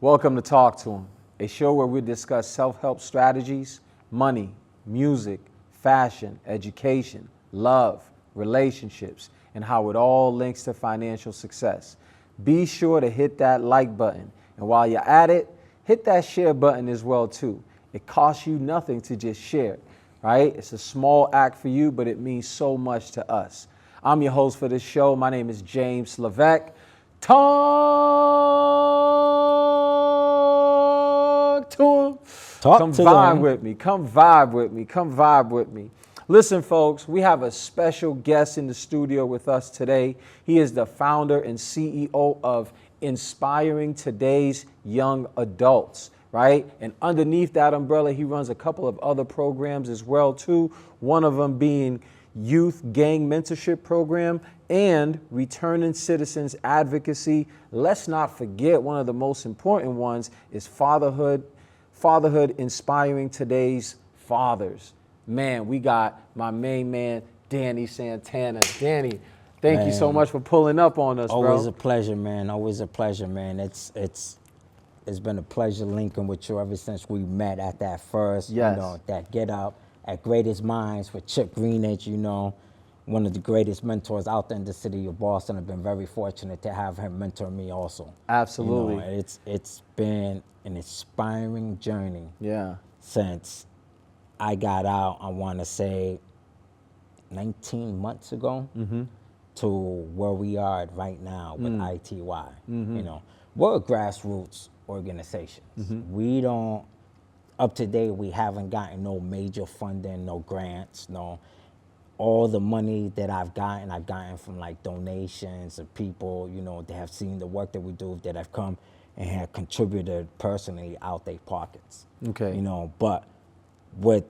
Welcome to Talk to Him, a show where we discuss self-help strategies, money, music, fashion, education, love, relationships, and how it all links to financial success. Be sure to hit that like button, and while you're at it, hit that share button as well too. It costs you nothing to just share, right? It's a small act for you, but it means so much to us. I'm your host for this show. My name is James Levesque. Talk to him. Come vibe with me. Come vibe with me. Come vibe with me. Listen, folks, we have a special guest in the studio with us today. He is the founder and CEO of Inspiring Today's Young Adults, right? And underneath that umbrella, he runs a couple of other programs as well, too. One of them being Youth Gang Mentorship Program and Returning Citizens Advocacy. Let's not forget one of the most important ones is Fatherhood Inspiring Today's Fathers. Man, we got my main man, Danny Santana. Danny, thank you so much for pulling up on us, bro. Always a pleasure, man. Always a pleasure, man. It's been a pleasure linking with you ever since we met at that first, that Get Up at Greatest Minds with Chip Greenidge, one of the greatest mentors out there in the city of Boston. I've been very fortunate to have him mentor me also. Absolutely. It's been an inspiring journey. Yeah. Since I got out, I want to say 19 months ago to where we are right now with ITY. We're a grassroots organization. We don't, up to date, we haven't gotten no major funding, no grants, no. All the money that I've gotten from like donations of people, that have seen the work that we do, that have come and have contributed personally out their pockets. Okay. But with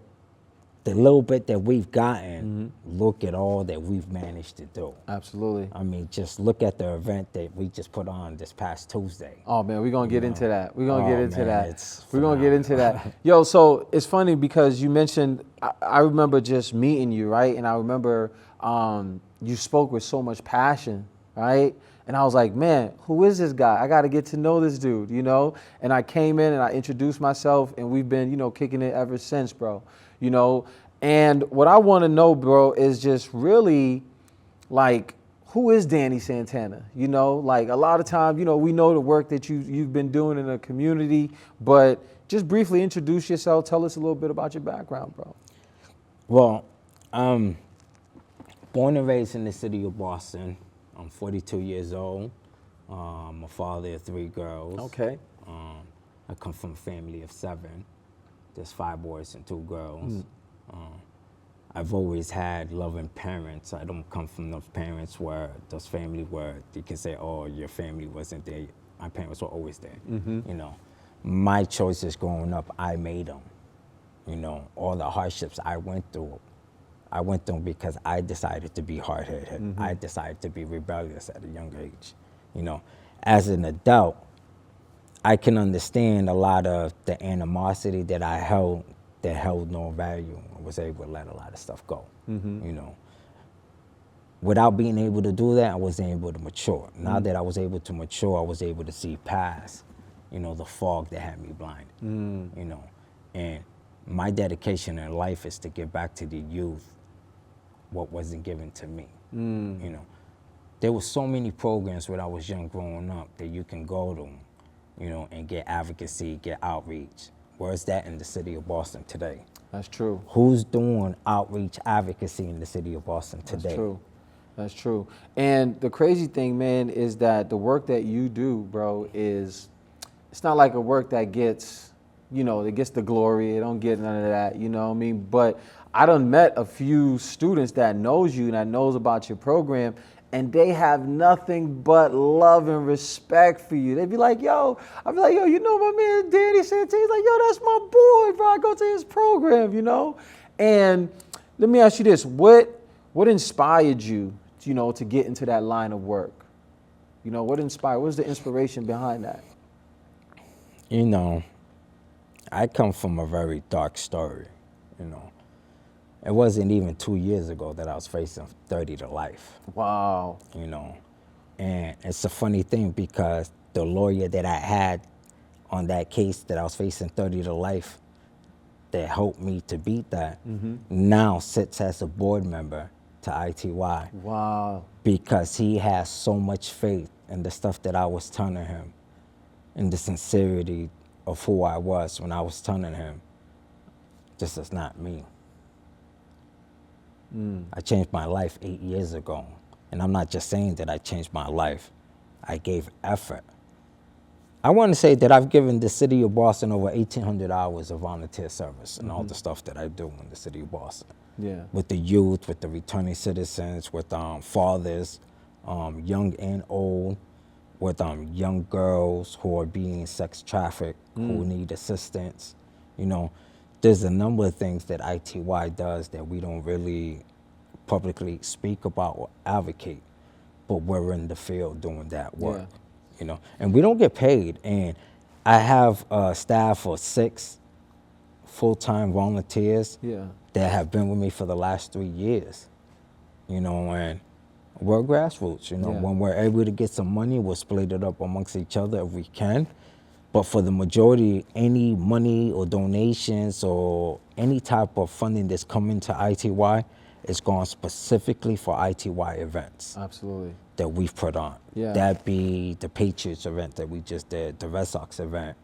the little bit that we've gotten, look at all that we've managed to do. Absolutely. I mean, just look at the event that we just put on this past Tuesday. Oh man, we're gonna get into that. We're gonna get into that. We're gonna get into that. Yo, so it's funny because you mentioned, I remember just meeting you, right? And I remember you spoke with so much passion, right? And I was like, man, who is this guy? I got to get to know this dude, And I came in and I introduced myself, and we've been, kicking it ever since, bro. And what I want to know, bro, is just really like, who is Danny Santana? Like a lot of times, we know the work that you've been doing in the community, but just briefly introduce yourself. Tell us a little bit about your background, bro. Well, I'm born and raised in the city of Boston. I'm 42 years old. I'm a father of 3 girls. Okay. I come from a family of 7. There's 5 boys and 2 girls. I've always had loving parents. I don't come from those parents where, those family where you can say, oh, your family wasn't there. My parents were always there. My choices growing up, I made them. All the hardships I went through because I decided to be hard-headed. I decided to be rebellious at a young age. As an adult, I can understand a lot of the animosity that I held that held no value. I was able to let a lot of stuff go. Without being able to do that, I wasn't able to mature. Now that I was able to mature, I was able to see past, the fog that had me blind. And my dedication in life is to give back to the youth what wasn't given to me. There were so many programs when I was young growing up that you can go to, and get advocacy, get outreach. Where's that in the city of Boston today? That's true. Who's doing outreach advocacy in the city of Boston today? That's true. That's true. And the crazy thing, man, is that the work that you do, bro, it's not like a work that gets, that gets the glory. It don't get none of that, you know what I mean? But I done met a few students that knows you and that knows about your program, and they have nothing but love and respect for you. They be like, yo, I'd be like, yo, my man Danny Santana? He's like, yo, that's my boy, bro. I go to his program, And let me ask you this: what inspired you, to get into that line of work? What was the inspiration behind that? You know, I come from a very dark story, you know. It wasn't even 2 years ago that I was facing 30 to life. Wow. You know, and it's a funny thing because the lawyer that I had on that case that I was facing 30 to life that helped me to beat that now sits as a board member to ITY. Wow. Because he has so much faith in the stuff that I was telling him and the sincerity of who I was when I was telling him, this is not me. I changed my life 8 years ago. And I'm not just saying that I changed my life. I gave effort. I want to say that I've given the city of Boston over 1,800 hours of volunteer service and all the stuff that I do in the city of Boston. Yeah. With the youth, with the returning citizens, with fathers, young and old, with young girls who are being sex trafficked, who need assistance. You know, there's a number of things that ITY does that we don't really publicly speak about or advocate, but we're in the field doing that work. Yeah. You know, and we don't get paid. And I have a staff of 6 full-time volunteers that have been with me for the last 3 years. You know, and we're grassroots. You know, when we're able to get some money, we'll split it up amongst each other if we can. But for the majority, any money or donations or any type of funding that's coming to ITY is going specifically for ITY events. Absolutely. That we've put on. Yeah. That be the Patriots event that we just did, the Red Sox event,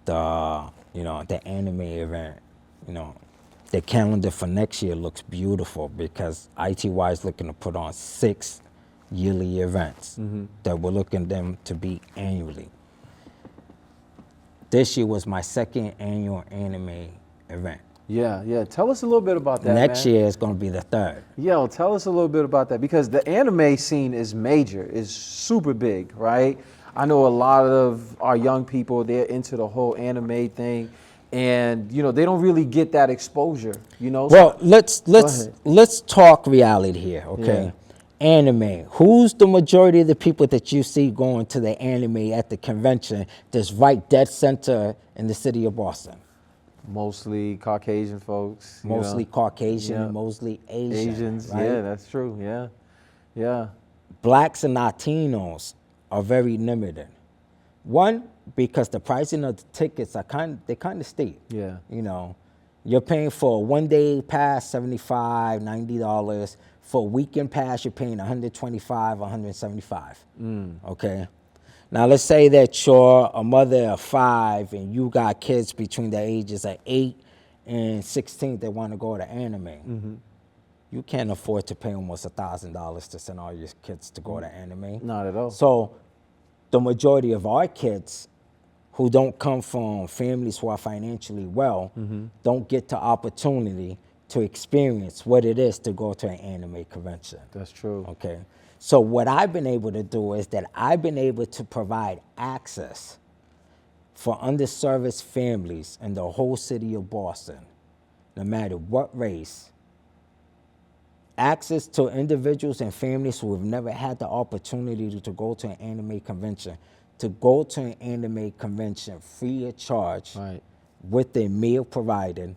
the anime event. You know, the calendar for next year looks beautiful because ITY is looking to put on 6 yearly events that we're looking them to be annually. This year was my 2nd annual anime event. Yeah. Tell us a little bit about that, Next man. year is going to be the 3rd. Yo, tell us a little bit about that because the anime scene is major, is super big, right? I know a lot of our young people, they're into the whole anime thing, and you know they don't really get that exposure, you know. Well, let's talk reality here, okay? Anime. Who's the majority of the people that you see going to the anime at the convention that's right dead center in the city of Boston? Mostly Caucasian folks. Mostly Caucasian, mostly Asians. Right? Yeah, that's true. Yeah. Blacks and Latinos are very limited. One, because the pricing of the tickets are kind of steep. Yeah. You know, you're paying for a one-day pass, $75, $90. For a weekend pass, you're paying $125, $175. Okay. Now let's say that you're a mother of 5 and you got kids between the ages of 8 and 16 that want to go to anime. You can't afford to pay almost $1,000 to send all your kids to go to anime. Not at all. So the majority of our kids who don't come from families who are financially well don't get the opportunity to experience what it is to go to an anime convention. That's true. Okay. So what I've been able to do is that I've been able to provide access for underserviced families in the whole city of Boston, no matter what race, access to individuals and families who have never had the opportunity to go to an anime convention, to go to an anime convention free of charge, with their meal provided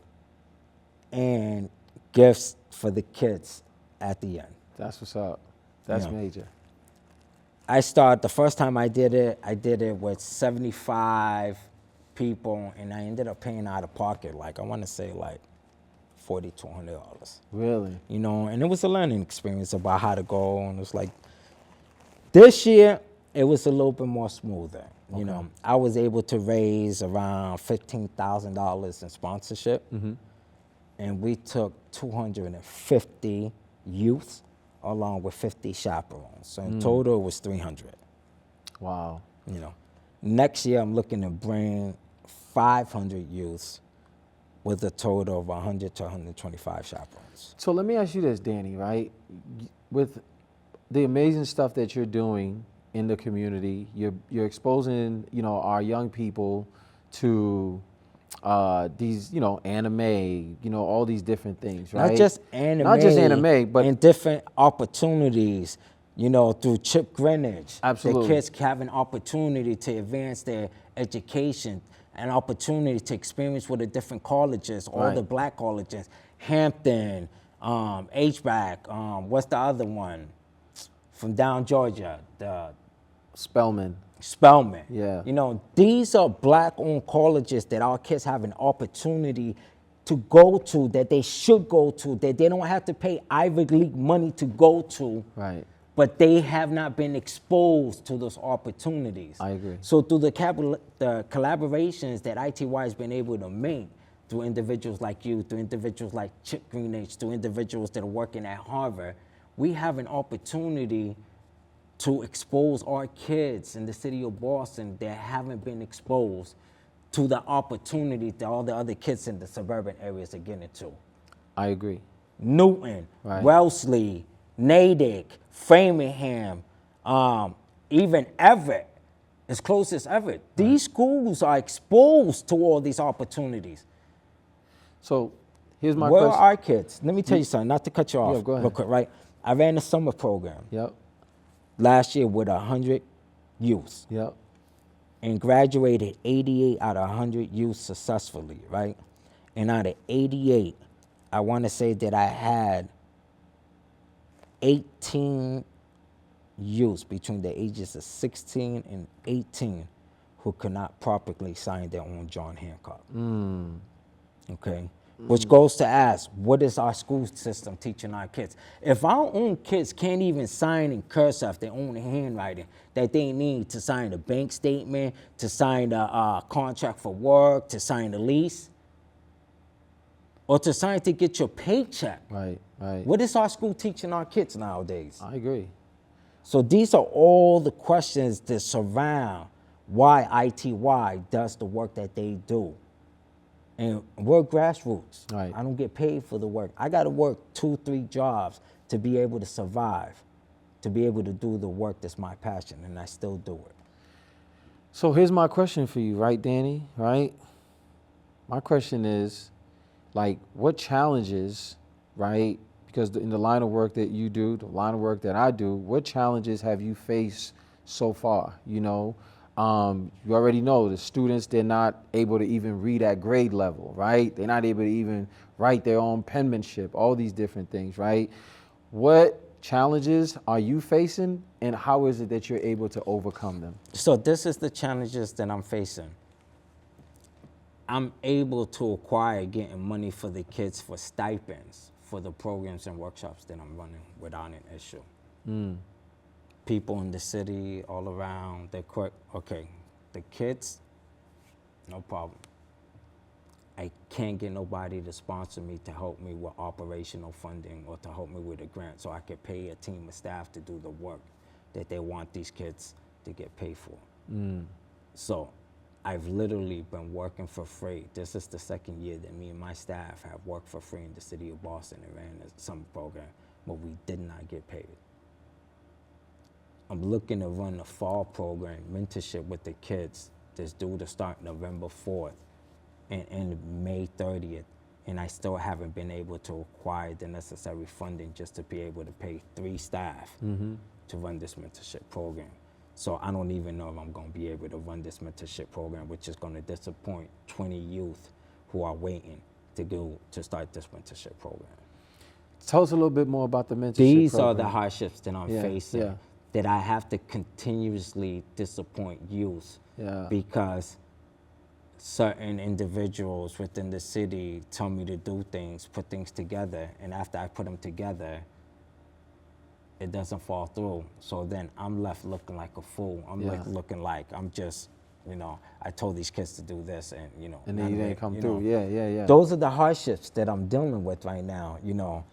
and gifts for the kids at the end. That's what's up. That's major. The first time I did it with 75 people, and I ended up paying out of pocket, I want to say $4,200. Really? You know, and it was a learning experience about how to go, and it was this year, it was a little bit more smoother. You know, I was able to raise around $15,000 in sponsorship, and we took 250 youths along with 50 chaperones. So in total, it was 300. Wow. You know, next year I'm looking to bring 500 youths with a total of 100 to 125 chaperones. So let me ask you this, Danny, right? With the amazing stuff that you're doing in the community, you're exposing, our young people to these, anime, all these different things, right? Not just anime, but in different opportunities, through Chip Greenwich. Absolutely. The kids have an opportunity to advance their education, an opportunity to experience with the different colleges, all the black colleges, Hampton, HBAC, what's the other one? From down Georgia, the Spelman. Yeah. You know, these are black-owned colleges that our kids have an opportunity to go to, that they should go to, that they don't have to pay Ivy League money to go to. Right. But they have not been exposed to those opportunities. I agree. So through the collaborations that ITY has been able to make, through individuals like you, through individuals like Chip Greenidge, through individuals that are working at Harvard, we have an opportunity to expose our kids in the city of Boston that haven't been exposed to the opportunity that all the other kids in the suburban areas are getting to. I agree. Newton, Wellesley, Natick, Framingham, even Everett, as close as Everett. These schools are exposed to all these opportunities. So here's my Where question. are our kids? Let me tell you something, not to cut you off go ahead. real quick, right? I ran a summer program last year with 100 youths and graduated 88 out of 100 youths successfully, right? And out of 88, I want to say that I had 18 youths between the ages of 16 and 18 who could not properly sign their own John Hancock. Okay? Which goes to ask, what is our school system teaching our kids? If our own kids can't even sign in cursive their own handwriting that they need to sign a bank statement, to sign a contract for work, to sign a lease, or to sign to get your paycheck. Right. What is our school teaching our kids nowadays? I agree. So these are all the questions that surround why ITY does the work that they do. And we're grassroots. Right. I don't get paid for the work. I got to work 2-3 jobs to be able to survive, to be able to do the work that's my passion, and I still do it. So here's my question for you, right, Danny? Right? My question is, like, what challenges, right? Because in the line of work that you do, the line of work that I do, what challenges have you faced so far? You know, you already know the students, they're not able to even read at grade level, right? They're not able to even write their own penmanship, all these different things, right? What challenges are you facing, and how is it that you're able to overcome them? So this is the challenges that I'm facing. I'm able to acquire getting money for the kids for stipends for the programs and workshops that I'm running without an issue. People in the city, all around, they're quick, okay, the kids, no problem. I can't get nobody to sponsor me to help me with operational funding or to help me with a grant so I could pay a team of staff to do the work that they want these kids to get paid for. So I've literally been working for free. This is the second year that me and my staff have worked for free in the city of Boston and ran a summer program, but we did not get paid. I'm looking to run a fall program, mentorship with the kids, that's due to start November 4th and end May 30th, and I still haven't been able to acquire the necessary funding just to be able to pay 3 staff to run this mentorship program. So I don't even know if I'm going to be able to run this mentorship program, which is going to disappoint 20 youth who are waiting to start this mentorship program. Tell us a little bit more about the mentorship These program. are the hardships that I'm facing, that I have to continuously disappoint youth because certain individuals within the city tell me to do things, put things together, and after I put them together, it doesn't fall through. So then I'm left looking like a fool. I'm like looking like I'm just, you know, I told these kids to do this and, you know. And then you didn't come through, yeah. Those are the hardships that I'm dealing with right now, you know.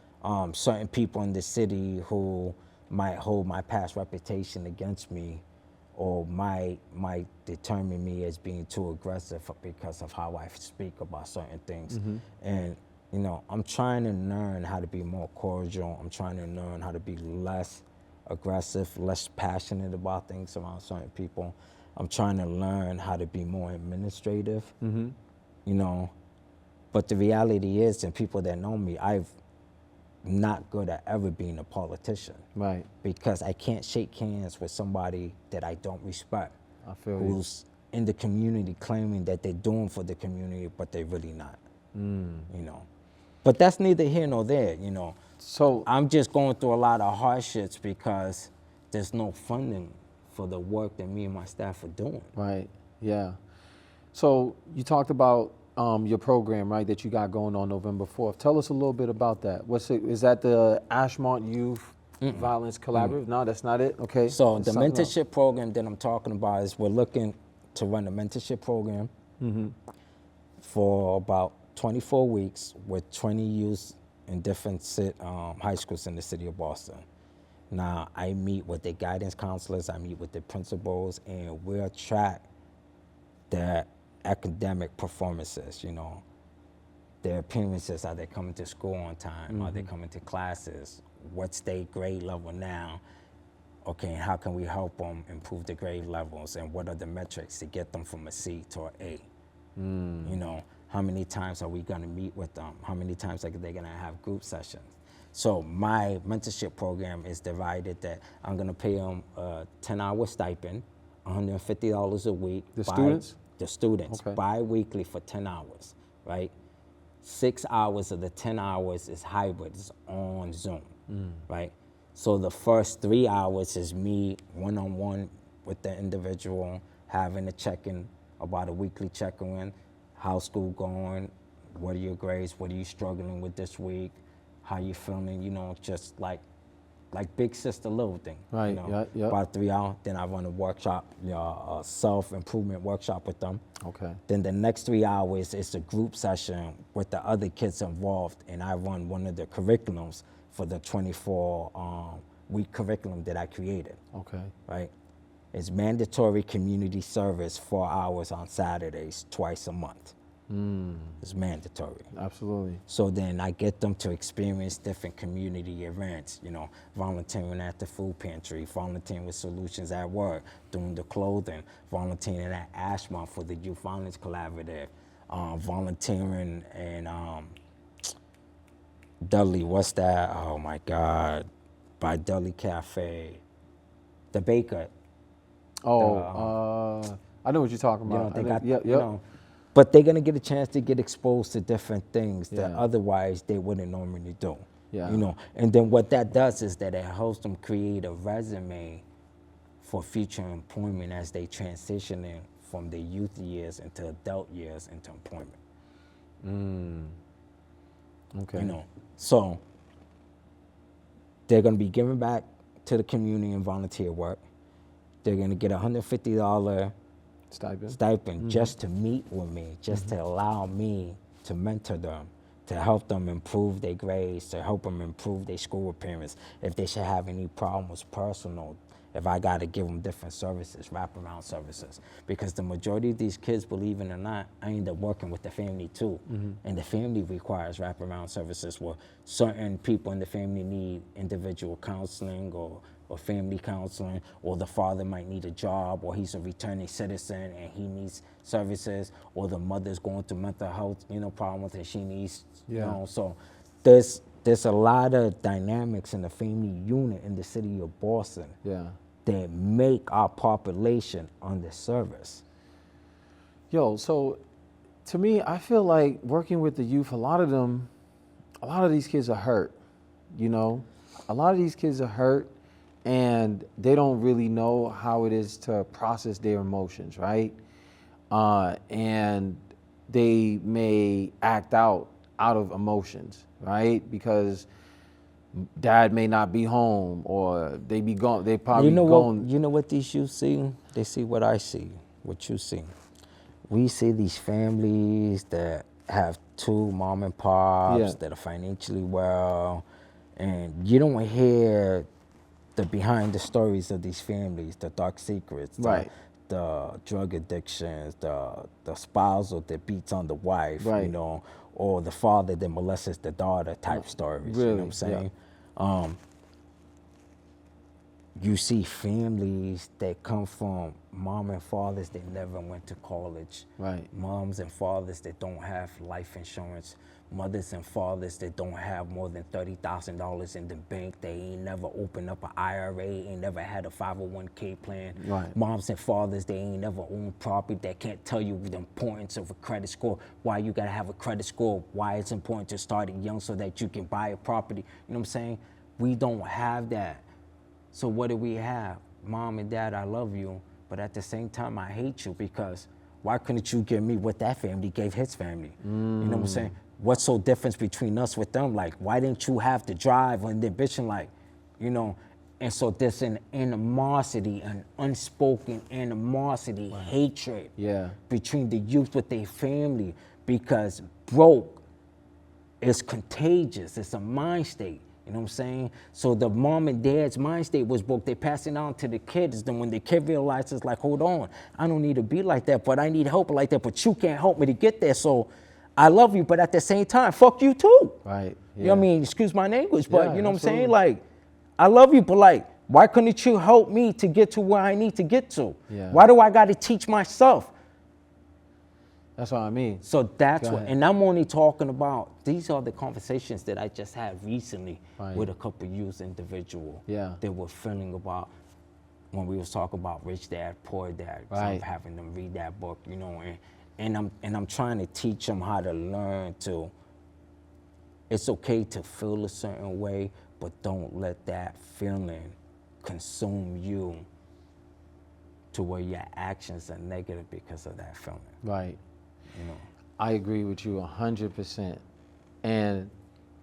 Certain people in the city who might hold my past reputation against me or might determine me as being too aggressive because of how I speak about certain things. And, you know, I'm trying to learn how to be more cordial. I'm trying to learn how to be less aggressive, less passionate about things around certain people. I'm trying to learn how to be more administrative, you know. But the reality is, and people that know me, I'm not good at ever being a politician. Right. Because I can't shake hands with somebody that I don't respect. I feel who's in the community claiming that they're doing for the community, but they're really not, you know. But that's neither here nor there, you know. So I'm just going through a lot of hardships because there's no funding for the work that me and my staff are doing. right, yeah. So you talked about your program, right, that you got going on November 4th. Tell us a little bit about that. Is that the Ashmont Youth Violence Collaborative? No, that's not it. Okay. So It's the something else. mentorship program that I'm talking about is we're looking to run a mentorship program for about 24 weeks with 20 youths in different high schools in the city of Boston. Now, I meet with the guidance counselors, I meet with the principals, and we'll track their academic performances, you know, their appearances, are they coming to school on time, are they coming to classes, what's their grade level now, okay, and how can we help them improve the grade levels, and what are the metrics to get them from a C to an A? You know, how many times are we gonna meet with them? How many times are they gonna have group sessions? So my mentorship program is divided that I'm gonna pay them a 10-hour stipend, $150 a week. The students? The students, Okay. bi-weekly for 10 hours, right? 6 hours of the 10 hours is hybrid, it's on Zoom, right? So the first 3 hours is me one-on-one with the individual, having a check-in, about a weekly check-in, how's school going, what are your grades, what are you struggling with this week, how you feeling, you know, just like big sister, little thing. Right, You know, yeah. About 3 hours, then I run a workshop, a self-improvement workshop with them. Okay. Then the next 3 hours is a group session with the other kids involved, and I run one of the curriculums for the 24-week curriculum that I created, Okay. right? It's mandatory community service 4 hours on Saturdays, twice a month. It's mandatory. Absolutely. So then I get them to experience different community events, you know, volunteering at the food pantry, volunteering with Solutions at Work, doing the clothing, volunteering at Ashmont for the Youth Violence Collaborative, volunteering in Dudley, what's that? Oh my God, by Dudley Cafe, the baker. Oh, I know what you're talking You know, about. they got, Yep. you know, but they're gonna get a chance to get exposed to different things that Yeah. otherwise they wouldn't normally do. Yeah. You know, and then what that does is that it helps them create a resume for future employment as they transition in from their youth years into adult years into employment. Okay. You know, so they're gonna be giving back to the community and volunteer work. They're gonna get $150 stipend just to meet with me, just to allow me to mentor them, to help them improve their grades, to help them improve their school appearance. If they should have any problems personal, if I got to give them different services, wraparound services. Because the majority of these kids, believe it or not, I end up working with the family too. And the family requires wraparound services where certain people in the family need individual counseling or family counseling, or the father might need a job, or he's a returning citizen and he needs services, or the mother's going through mental health, you know, problems and she needs, you know. So there's a lot of dynamics in the family unit in the city of Boston that make our population under service. Yo, so to me, I feel like working with the youth, a lot of these kids are hurt, you know? A lot of these kids are hurt and they don't really know how it is to process their emotions, right? And they may act out of emotions, right? Because dad may not be home, or they be gone. They probably gone. You know what these youth see? They see what I see, what you see. We see these families that have two mom and pops that are financially well, and you don't hear the behind the stories of these families, the dark secrets, the drug addictions, the spousal that beats on the wife, you know, or the father that molests the daughter type stories. Really? You know what I'm saying? You see families that come from mom and fathers that never went to college. Right. Moms and fathers that don't have life insurance. Mothers and fathers that don't have more than $30,000 in the bank. They ain't never opened up an IRA, ain't never had a 501k plan. Right. Moms and fathers, they ain't never owned property, that can't tell you the importance of a credit score, why you gotta have a credit score, why it's important to start it young so that you can buy a property. You know what I'm saying? We don't have that. So what do we have? Mom and dad, I love you, but at the same time, I hate you, because why couldn't you give me what that family gave his family? You know what I'm saying? What's so different between us with them? Like, why didn't you have the drive and the ambition, like, you know? And so there's an animosity, an unspoken animosity, hatred between the youth with their family, because broke is contagious. It's a mind state. You know what I'm saying? So the mom and dad's mind state was broke. They pass it on to the kids. Then when the kid realizes, like, hold on, I don't need to be like that, but I need help like that, but you can't help me to get there. So I love you, but at the same time, fuck you too. Right. Yeah. You know what I mean? Excuse my language, but Yeah, you know what I'm absolutely. saying? Like, I love you, but like, why couldn't you help me to get to where I need to get to? Yeah. Why do I got to teach myself? That's what I mean. So that's Go what, ahead. and I'm only talking about, these are the conversations that I just had recently Right. with a couple youth individual. Yeah. They were feeling about, when we was talking about Rich Dad, Poor Dad. So I'm Right. having them read that book, you know, and I'm trying to teach them how to learn to, it's okay to feel a certain way, but don't let that feeling consume you to where your actions are negative because of that feeling. Right. You know. I agree with you 100%. And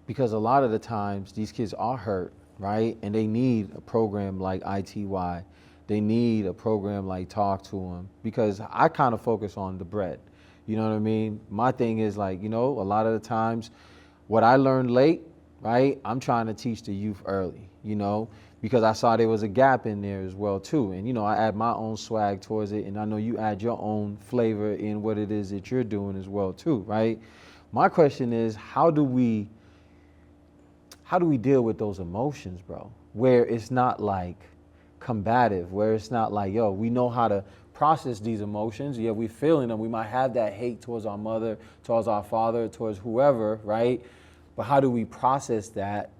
because a lot of the times these kids are hurt, right? And they need a program like ITY. They need a program like Talk to Them, because I kind of focus on the bread. You know what I mean? My thing is, like, you know, a lot of the times what I learned late, right? I'm trying to teach the youth early, you know, because I saw there was a gap in there as well too. And, you know, I add my own swag towards it, and I know you add your own flavor in what it is that you're doing as well too, right? My question is, how do we deal with those emotions, bro? Where it's not like combative, where it's not like, yo, we know how to process these emotions. Yeah, we feeling them. We might have that hate towards our mother, towards our father, towards whoever, right? But how do we process that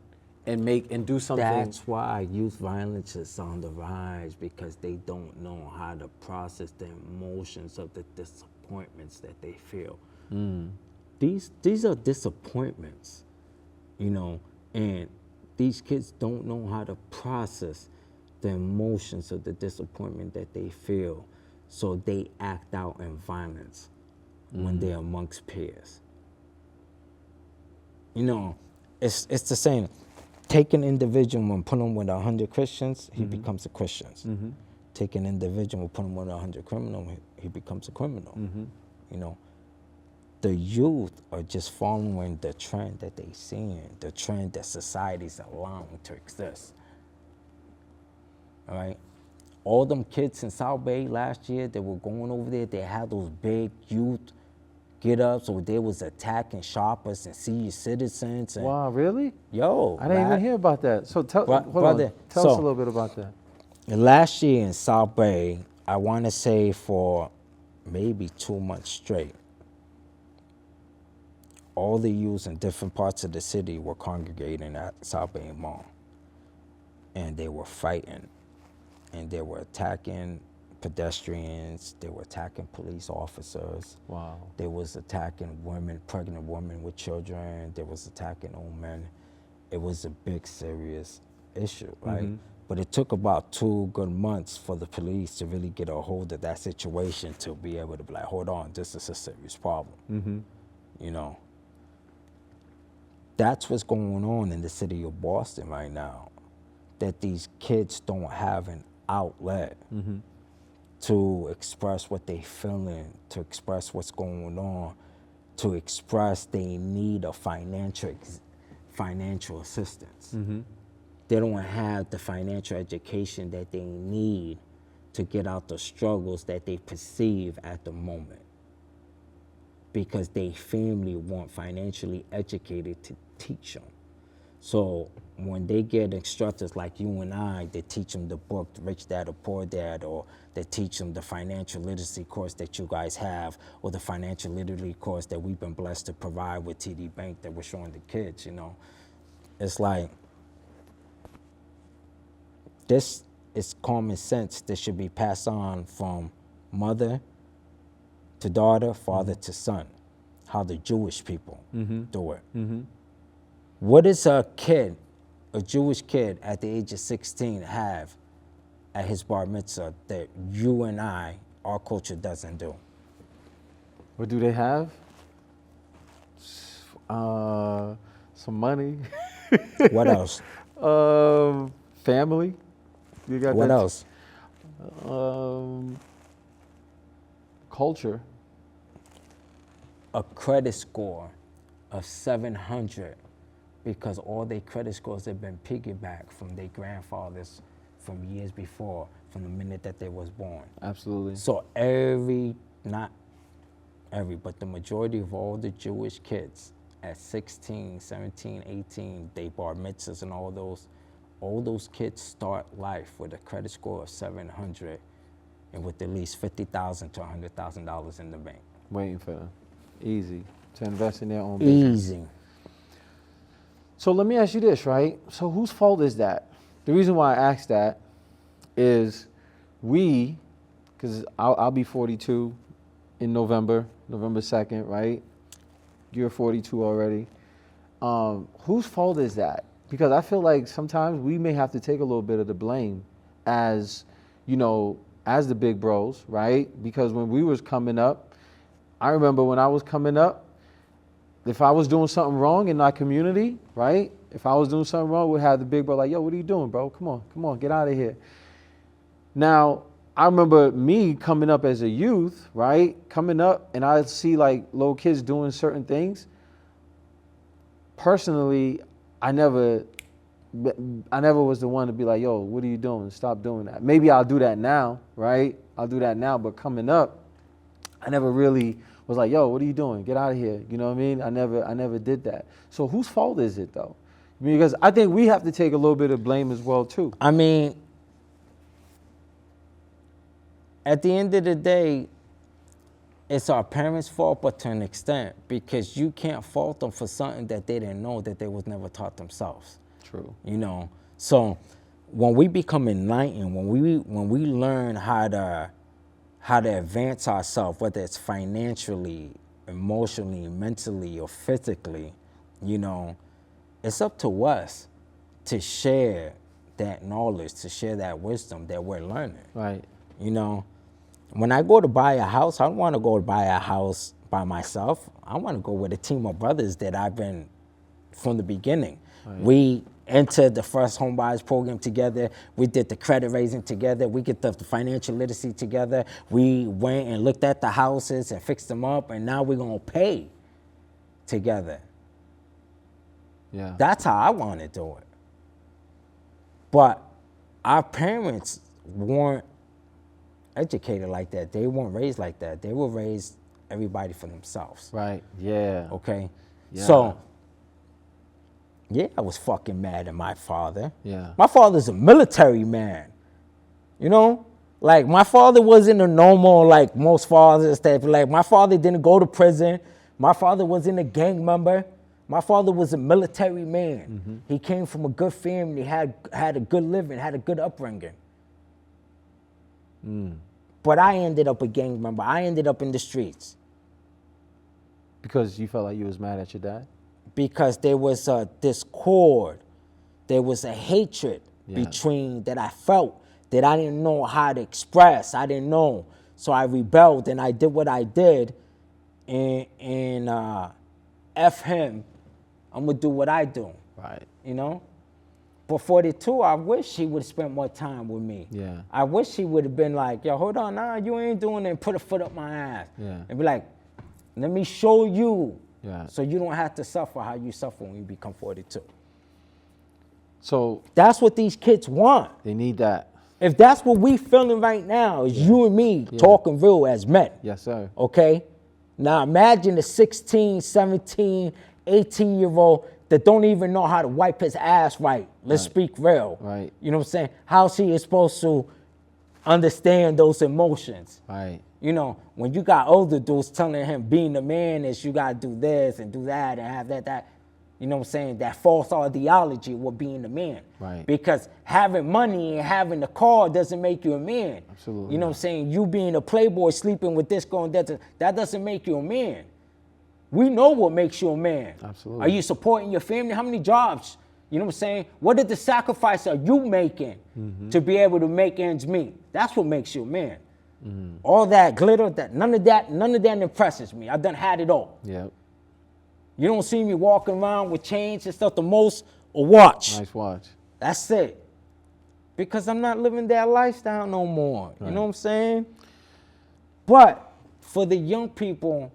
and do something? That's why youth violence is on the rise, because they don't know how to process the emotions of the disappointments that they feel. These are disappointments, you know, and these kids don't know how to process the emotions of the disappointment that they feel, so they act out in violence when they're amongst peers. You know, it's the same. Take an individual and put him with 100 Christians, he becomes a Christian. Take an individual and put him with 100 criminals, he becomes a criminal. You know, the youth are just following the trend that they seeing, the trend that society's allowing to exist. All right? All them kids in South Bay last year that were going over there, they had those big youth get-ups, so they was attacking shoppers and senior citizens. And, Wow, really? yo, I didn't even hear about that. So tell us a little bit about that. Last year in South Bay, I want to say for maybe 2 months straight, all the youths in different parts of the city were congregating at South Bay Mall. And they were fighting. And they were attacking pedestrians. They were attacking police officers. Wow. They was attacking women, pregnant women with children. They was attacking old men. It was a big, serious issue, right? But it took about 2 good months for the police to really get a hold of that situation, to be able to be like, hold on, this is a serious problem. You know, that's what's going on in the city of Boston right now, that these kids don't have an outlet to express what they feeling, to express what's going on, to express they need a financial assistance. They don't have the financial education that they need to get out the struggles that they perceive at the moment, because they family weren't financially educated to teach them. So when they get instructors like you and I, they teach them the book, Rich Dad or Poor Dad, or they teach them the financial literacy course that you guys have, or the financial literacy course that we've been blessed to provide with TD Bank that we're showing the kids, you know. It's like, this is common sense that should be passed on from mother to daughter, father to son, how the Jewish people do it. What does a Jewish kid at the age of 16 have at his bar mitzvah that you and I, our culture doesn't do? What do they have? Some money. What else? Family. You got what that? else? Culture. A credit score of 700, because all their credit scores have been piggybacked from their grandfathers from years before, from the minute that they was born. Absolutely. So not every, but the majority of all the Jewish kids at 16, 17, 18, they bar mitzvahs and all those kids start life with a credit score of 700 and with at least $50,000 to $100,000 in the bank. Waiting for them. Easy. To invest in their own business. Easy. So let me ask you this, right? So whose fault is that? The reason why I asked that is because I'll be 42 in November 2nd, right? You're 42 already. Whose fault is that? Because I feel like sometimes we may have to take a little bit of the blame as, you know, as the big bros, right? Because when we was coming up, I remember when I was coming up, if I was doing something wrong in my community, right? If I was doing something wrong, we'd have the big bro like, yo, what are you doing, bro? Come on, get out of here. Now, I remember me coming up as a youth, right? Coming up and I'd see like little kids doing certain things. Personally, I never was the one to be like, yo, what are you doing? Stop doing that. Maybe I'll do that now, right? I'll do that now, but coming up, I never really was like, yo, what are you doing? Get out of here. You know what I mean? I never did that. So whose fault is it though? Because I think we have to take a little bit of blame as well too. I mean, at the end of the day, it's our parents' fault, but to an extent, because you can't fault them for something that they didn't know, that they was never taught themselves. True. You know, so when we become enlightened, when we learn how to advance ourselves, whether it's financially, emotionally, mentally, or physically, you know, it's up to us to share that knowledge, to share that wisdom that we're learning. Right. You know, when I go to buy a house, I don't want to go to buy a house by myself. I want to go with a team of brothers that I've been from the beginning. Right. We entered the first home buyers program together. We did the credit raising together. We get the financial literacy together. We went and looked at the houses and fixed them up, and now we're going to pay together. Yeah. That's how I want to do it. But our parents weren't educated like that. They weren't raised like that. They were raised everybody for themselves. Right. Yeah. Okay. Yeah. So, yeah, I was fucking mad at my father. Yeah. My father's a military man. You know? Like, my father wasn't a normal, like most fathers that, like, my father didn't go to prison. My father wasn't a gang member. My father was a military man. Mm-hmm. He came from a good family, had a good living, had a good upbringing. But I ended up a gang member. I ended up in the streets. Because you felt like you was mad at your dad? Because there was a discord. There was a hatred between that I felt that I didn't know how to express. I didn't know. So I rebelled and I did what I did. And F him, I'm going to do what I do. Right. You know? But 42, I wish he would have spent more time with me. Yeah. I wish he would have been like, yo, hold on, nah, you ain't doing it, and put a foot up my ass. Yeah. And be like, let me show you. Yeah. So you don't have to suffer how you suffer when you become 42. So that's what these kids want. They need that. If that's what we feeling right now, is you and me talking real as men. Yes, sir. Okay? Now imagine a 16, 17, 18-year-old that don't even know how to wipe his ass right. Let's speak real. Right. You know what I'm saying? How's he supposed to understand those emotions? Right. You know, when you got older dudes telling him being a man is you got to do this and do that and have that, you know what I'm saying, that false ideology with being a man. Right. Because having money and having a car doesn't make you a man. Absolutely. You know what I'm saying? You being a playboy, sleeping with this, going that doesn't make you a man. We know what makes you a man. Absolutely. Are you supporting your family? How many jobs? You know what I'm saying? What are the sacrifices are you making to be able to make ends meet? That's what makes you a man. All that glitter, none of that impresses me. I done had it all. Yep. You don't see me walking around with chains and stuff, the most, a watch. Nice watch. That's it. Because I'm not living that lifestyle no more. Right. You know what I'm saying? But for the young people,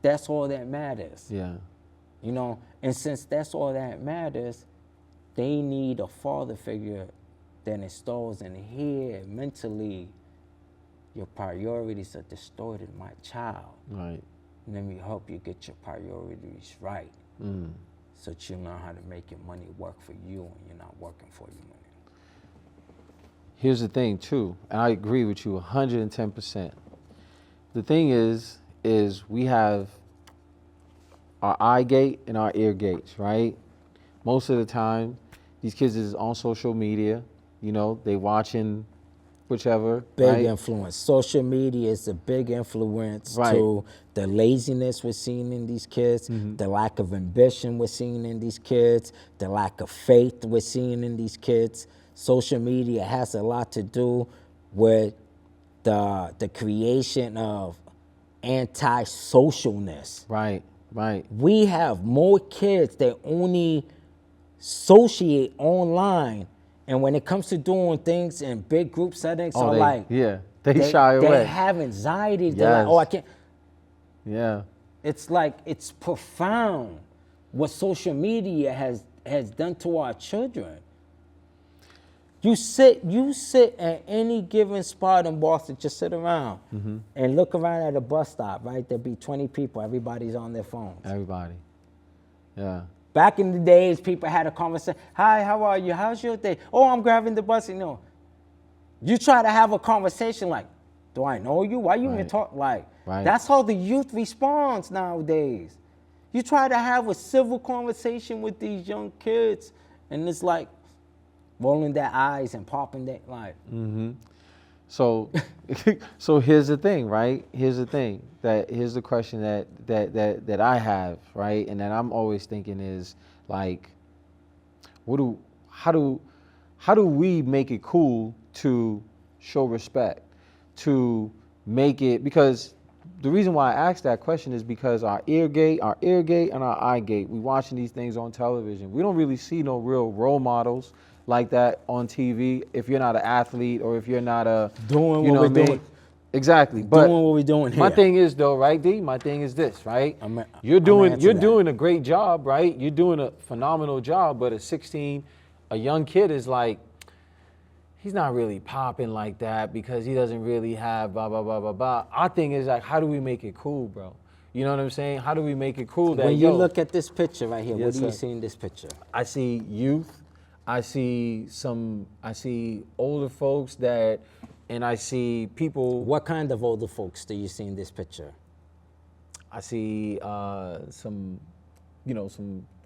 that's all that matters. Yeah. You know, and since that's all that matters, they need a father figure that installs in here mentally your priorities are distorted, my child. Right. Let me help you get your priorities right so that you learn how to make your money work for you and you're not working for your money. Here's the thing, too, and I agree with you 110%. The thing is we have our eye gate and our ear gates, right? Most of the time, these kids is on social media, you know, they watching whichever. Big right? influence. Social media is a big influence Right. to the laziness we're seeing in these kids, the lack of ambition we're seeing in these kids, the lack of faith we're seeing in these kids. Social media has a lot to do with the creation of anti-socialness. Right, right. We have more kids that only associate online, and when it comes to doing things in big group settings, Oh, are they, like yeah, they shy away. They have anxiety. They're like, Yes. oh, I can't. Yeah, It's like it's profound what social media has done to our children. You sit at any given spot in Boston, just sit around and look around at a bus stop, right? There'll be 20 people, everybody's on their phones. everybody. Yeah, Back in the days, people had a conversation. Hi, how are you? How's your day? Oh, I'm grabbing the bus. You know, you try to have a conversation like, do I know you? Why you even Right. talk like? Right. That's how the youth responds nowadays. You try to have a civil conversation with these young kids, and it's like rolling their eyes and popping their like. So, so here's the thing, right? Here's the question that I have, right? And that I'm always thinking is like, how do we make it cool to show respect, to make it, because the reason why I asked that question is because our ear gate and our eye gate, we watching these things on television. We don't really see no real role models like that on TV if you're not an athlete or if you're not a Doing you what know we're what I mean? doing. Exactly. But Doing what we're doing here. my thing is though, right, D? My thing is this, right? You're doing a great job, right? You're doing a phenomenal job, but a young kid is like, he's not really popping like that because he doesn't really have blah, blah, blah, blah, blah. Our thing is like, how do we make it cool, bro? You know what I'm saying? How do we make it cool that, When you look at this picture right here, Yes, what do you sir. see in this picture? I see youth, I see older folks and I see people. What kind of older folks do you see in this picture? I see some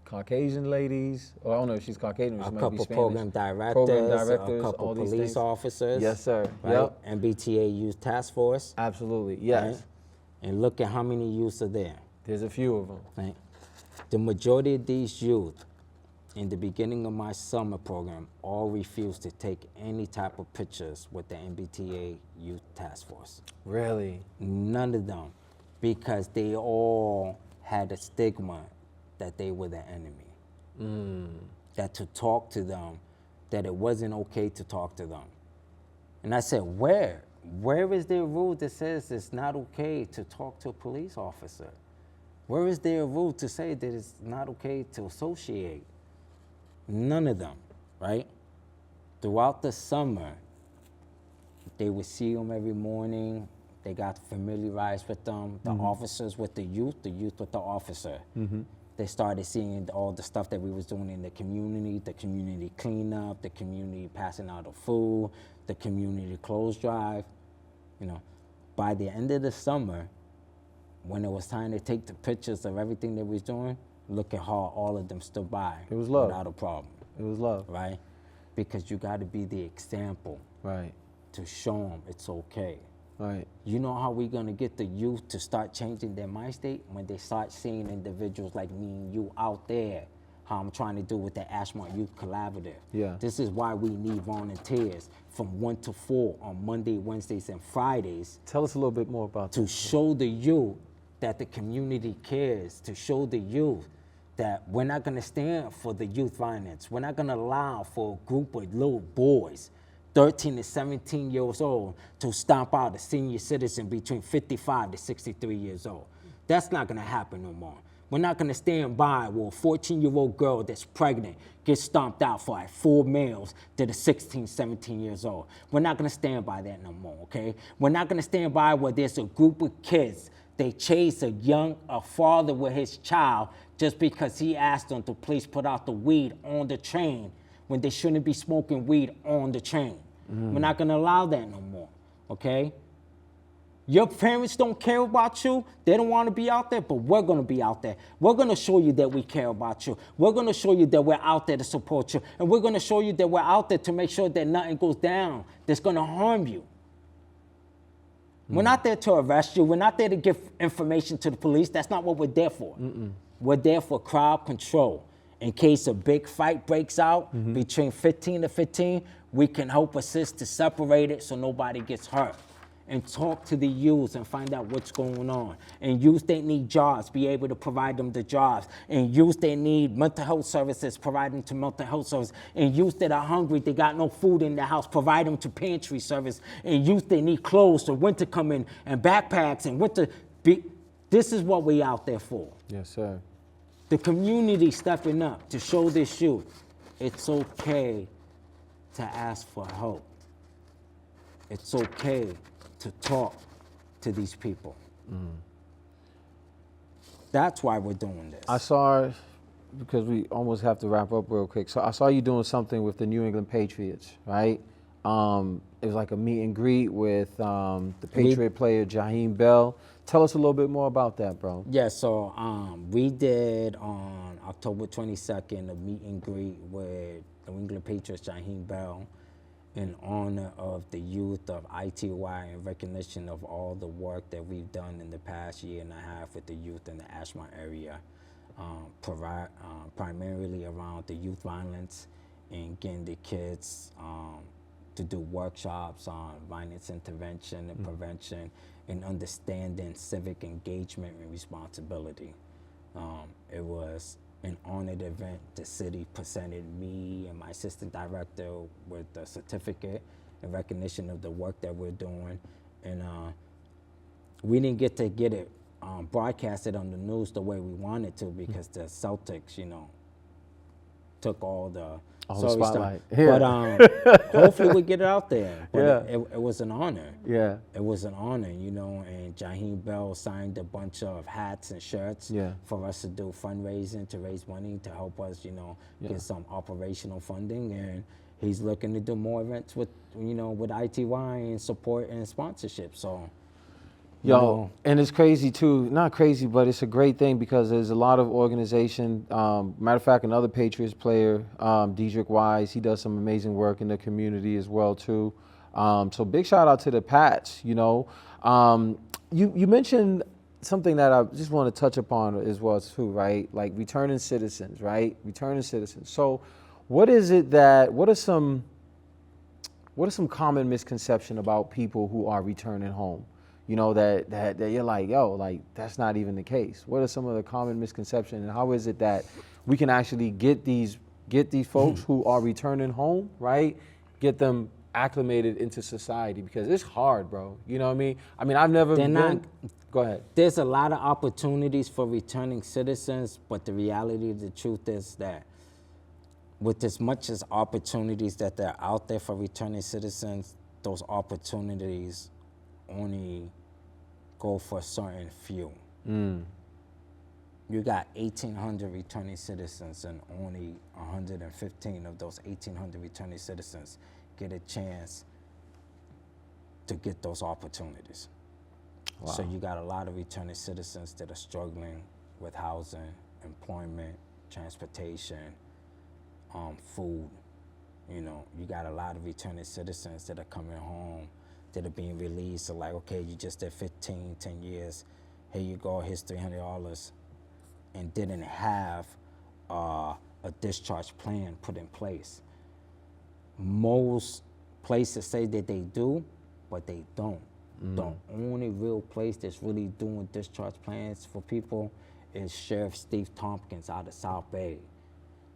Caucasian ladies. Or I don't know if she's Caucasian. Or A she might be couple Spanish. program directors, a couple all these police things. officers. Yes, sir. Right? Yep. MBTA Youth Task Force. Absolutely. Yes. Right? And look at how many youths are there. There's a few of them. Right? The majority of these youth, in the beginning of my summer program, all refused to take any type of pictures with the MBTA Youth Task Force. Really? None of them, because they all had a stigma that they were the enemy. That to talk to them, that it wasn't okay to talk to them. And I said, where? Where is there a rule that says it's not okay to talk to a police officer? Where is there a rule to say that it's not okay to associate? None of them, right? Throughout the summer, they would see them every morning. They got familiarized with them, the officers with the youth with the officer. They started seeing all the stuff that we was doing in the community cleanup, the community passing out of food, the community clothes drive. You know, by the end of the summer, when it was time to take the pictures of everything that we was doing, look at how all of them stood by. It was love. Without a problem. It was love. Right? Because you got to be the example. Right. To show them it's okay. Right. You know how we're going to get the youth to start changing their mind state? When they start seeing individuals like me and you out there, how I'm trying to do with the Ashmont Youth Collaborative. Yeah. This is why we need volunteers from 1 to 4 on Monday, Wednesdays, and Fridays. Tell us a little bit more about to show the youth that the community cares, to show the youth that we're not going to stand for the youth violence. We're not going to allow for a group of little boys, 13 to 17 years old, to stomp out a senior citizen between 55 to 63 years old. That's not going to happen no more. We're not going to stand by while a 14-year-old girl that's pregnant gets stomped out for like 4 males that are 16, 17 years old. We're not going to stand by that no more, okay? We're not going to stand by where there's a group of kids, they chase a father with his child just because he asked them to please put out the weed on the train when they shouldn't be smoking weed on the train. We're not going to allow that no more, okay? Your parents don't care about you. They don't want to be out there, but we're going to be out there. We're going to show you that we care about you. We're going to show you that we're out there to support you. And we're going to show you that we're out there to make sure that nothing goes down that's going to harm you. We're not there to arrest you. We're not there to give information to the police. That's not what we're there for. We're there for crowd control. In case a big fight breaks out between 15 to 15, we can help assist to separate it so nobody gets hurt. And talk to the youth and find out what's going on. And youth that need jobs, be able to provide them the jobs. And youth that need mental health services, provide them to mental health services. And youth that are hungry, they got no food in the house, provide them to pantry service. And youth that need clothes for winter coming and backpacks and winter. This is what we out there for. Yes, sir. The community stepping up to show this youth it's okay to ask for help. It's okay to talk to these people. That's why we're doing this. I saw, because we almost have to wrap up real quick, so I saw you doing something with the New England Patriots, right? It was like a meet and greet with the Patriot player, Jaheim Bell. Tell us a little bit more about that, bro. Yeah, so we did on October 22nd a meet and greet with New England Patriots, Jaheim Bell, in honor of the youth of ITY and recognition of all the work that we've done in the past year and a half with the youth in the Ashmont area, primarily around the youth violence and getting the kids to do workshops on violence intervention and prevention and understanding civic engagement and responsibility. It was an honored event. The city presented me and my assistant director with a certificate in recognition of the work that we're doing. And we didn't get it broadcasted on the news the way we wanted to because the Celtics, took all the spotlight. Stuff. Yeah. But hopefully we get it out there. But it was an honor. Yeah. It was an honor, and Jaheim Bell signed a bunch of hats and shirts for us to do fundraising, to raise money, to help us, get some operational funding. And he's looking to do more events with ITY and support and sponsorship. So, and it's crazy too, not crazy, but it's a great thing because there's a lot of organization. Matter of fact, another Patriots player, Dedrick Wise, he does some amazing work in the community as well too. So big shout out to the Pats, You mentioned something that I just want to touch upon as well too, right? Like returning citizens, right? Returning citizens. So what are some common misconceptions about people who are returning home? That you're like, that's not even the case. What are some of the common misconceptions, and how is it that we can actually get these folks who are returning home, right? Get them acclimated into society, because it's hard, bro. You know what I mean? I've never been. Go ahead. There's a lot of opportunities for returning citizens, but the reality of the truth is that with as much as opportunities that are out there for returning citizens, those opportunities only go for a certain few. you got 1,800 returning citizens, and only 115 of those 1,800 returning citizens get a chance to get those opportunities. Wow. So you got a lot of returning citizens that are struggling with housing, employment, transportation, food. You know, you got a lot of returning citizens that are coming home, that are being released. So like, okay, you just did 10 years. Here you go, here's $300, and didn't have a discharge plan put in place. Most places say that they do, but they don't. The only real place that's really doing discharge plans for people is Sheriff Steve Tompkins out of South Bay.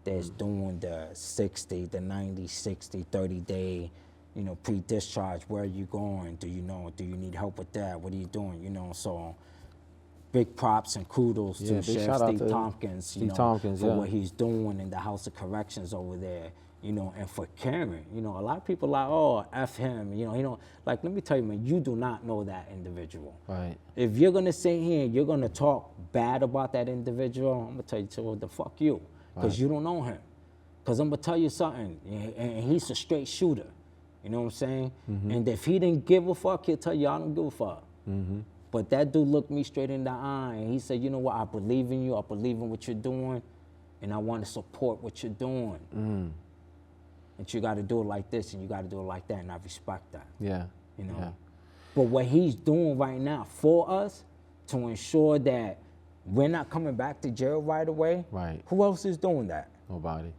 That's doing the 60, the 90, 60, 30-day, you know, pre-discharge. Where are you going? Do you know? Do you need help with that? What are you doing? You know, so big props and kudos to Sheriff Steve Tompkins, you know, for what he's doing in the House of Corrections over there. You know, and for caring, you know, a lot of people are like, oh, F him, you know, like, let me tell you, man, you do not know that individual. Right. If you're gonna sit here and you're gonna talk bad about that individual, I'm gonna tell you, well, the fuck you, because you don't know him. Because I'm gonna tell you something, and he's a straight shooter, you know what I'm saying? And if he didn't give a fuck, he'll tell you, I don't give a fuck. But that dude looked me straight in the eye, and he said, you know what, I believe in you, I believe in what you're doing, and I want to support what you're doing. And you got to do it like this, and you got to do it like that, and I respect that. Yeah. You know. Yeah. But what he's doing right now for us to ensure that we're not coming back to jail right away. Right. Who else is doing that? Nobody.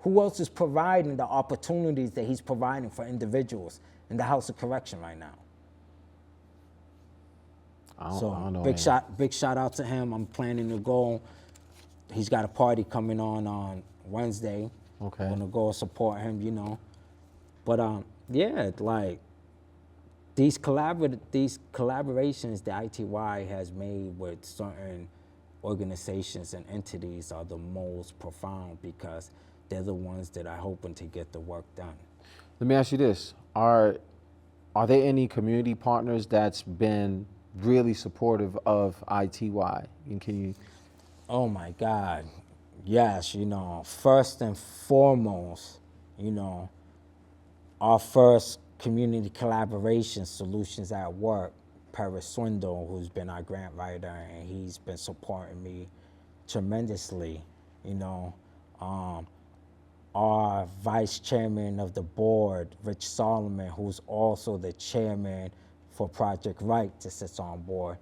Who else is providing the opportunities that he's providing for individuals in the House of Correction right now? I don't know. Big shout out to him. I'm planning to go. He's got a party coming on Wednesday. Okay. I'm gonna go support him, you know. But yeah, like these collaborations that ITY has made with certain organizations and entities are the most profound, because they're the ones that are hoping to get the work done. Let me ask you this: Are there any community partners that's been really supportive of ITY? And can you? Oh my God. Yes, you know, first and foremost, you know, our first community collaboration, Solutions at Work, Paris Swindle, who's been our grant writer, and he's been supporting me tremendously, you know. Our vice chairman of the board, Rich Solomon, who's also the chairman for Project Right, that sits on board.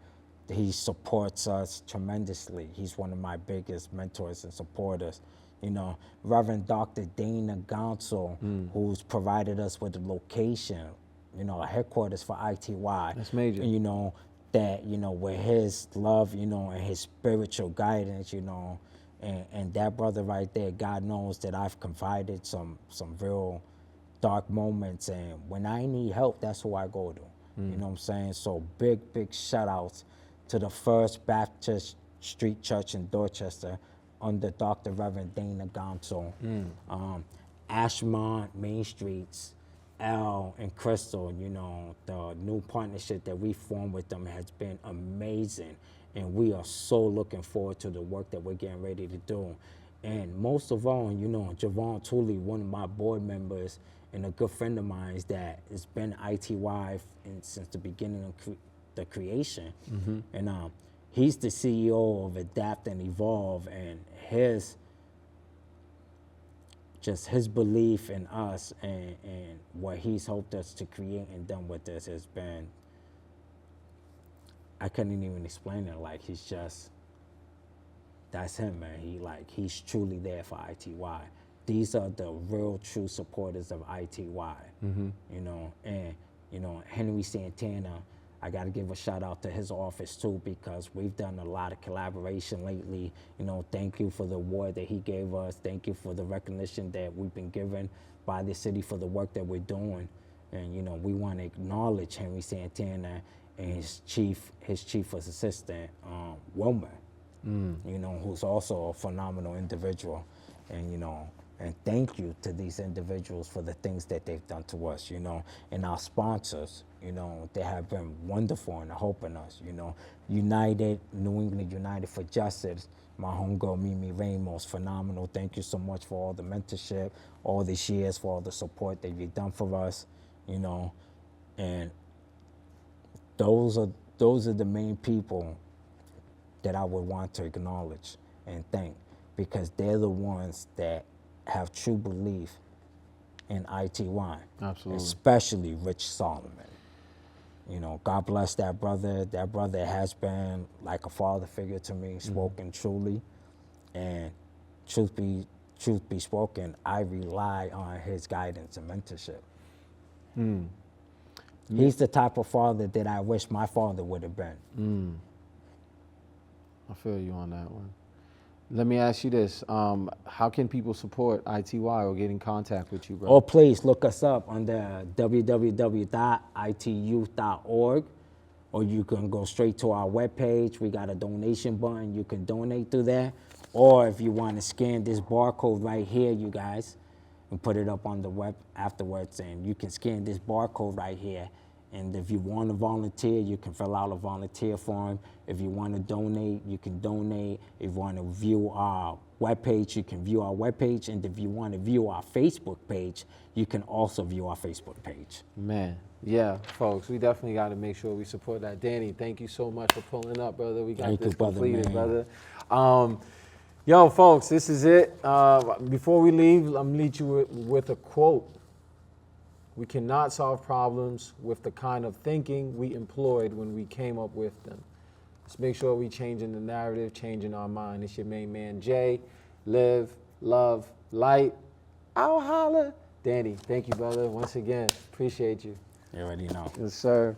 He supports us tremendously. He's one of my biggest mentors and supporters. You know, Reverend Dr. Dana Gounsel, who's provided us with a location, you know, a headquarters for ITY. That's major. And, you know, that, you know, with his love, you know, and his spiritual guidance, you know, and that brother right there, God knows that I've confided some real dark moments, and when I need help, that's who I go to. You know what I'm saying? So big shout outs to the First Baptist Street Church in Dorchester under Dr. Reverend Dana Gounsel. Ashmont, Main Streets, Al and Crystal, you know, the new partnership that we formed with them has been amazing. And we are so looking forward to the work that we're getting ready to do. And most of all, you know, Javon Tooley, one of my board members and a good friend of mine, that has been ITY since the beginning of the creation. And he's the CEO of Adapt and Evolve, and his belief in us and what he's helped us to create and done with this has been, I couldn't even explain it. Like, that's him, man. He's truly there for ITY. These are the real true supporters of ITY, you know. And, you know, Henry Santana, I got to give a shout out to his office too, because we've done a lot of collaboration lately. You know, thank you for the award that he gave us. Thank you for the recognition that we've been given by the city for the work that we're doing. And, you know, we want to acknowledge Henry Santana and his chief assistant, Wilmer, you know, who's also a phenomenal individual. And, you know, And thank you to these individuals for the things that they've done to us, you know, and our sponsors, you know, they have been wonderful in helping us, you know. United, New England United for Justice, my homegirl Mimi Ramos, phenomenal. Thank you so much for all the mentorship, all these years, for all the support that you've done for us, you know. And those are the main people that I would want to acknowledge and thank, because they're the ones that have true belief in ITY. Absolutely. Especially Rich Solomon. You know, God bless that brother. That brother has been like a father figure to me, spoken truly. And truth be spoken, I rely on his guidance and mentorship. He's the type of father that I wish my father would have been. I feel you on that one. Let me ask you this. How can people support ITY or get in contact with you, bro? Oh, please look us up on the www.itu.org, or you can go straight to our webpage. We got a donation button. You can donate through there. Or if you want to scan this barcode right here, you guys, and put it up on the web afterwards, and you can scan this barcode right here. And if you want to volunteer, you can fill out a volunteer form. If you want to donate, you can donate. If you want to view our webpage, you can view our webpage. And if you want to view our Facebook page, you can also view our Facebook page. Man, yeah, folks, we definitely got to make sure we support that. Danny, thank you so much for pulling up, brother. We got this completed, brother. Yo, folks, this is it. Before we leave, I'm going to leave you with a quote. We cannot solve problems with the kind of thinking we employed when we came up with them. Let's make sure we changing the narrative, changing our mind. It's your main man, Jay. Live, love, light. I'll holla. Danny, thank you, brother, once again. Appreciate you. You already know. Yes, sir.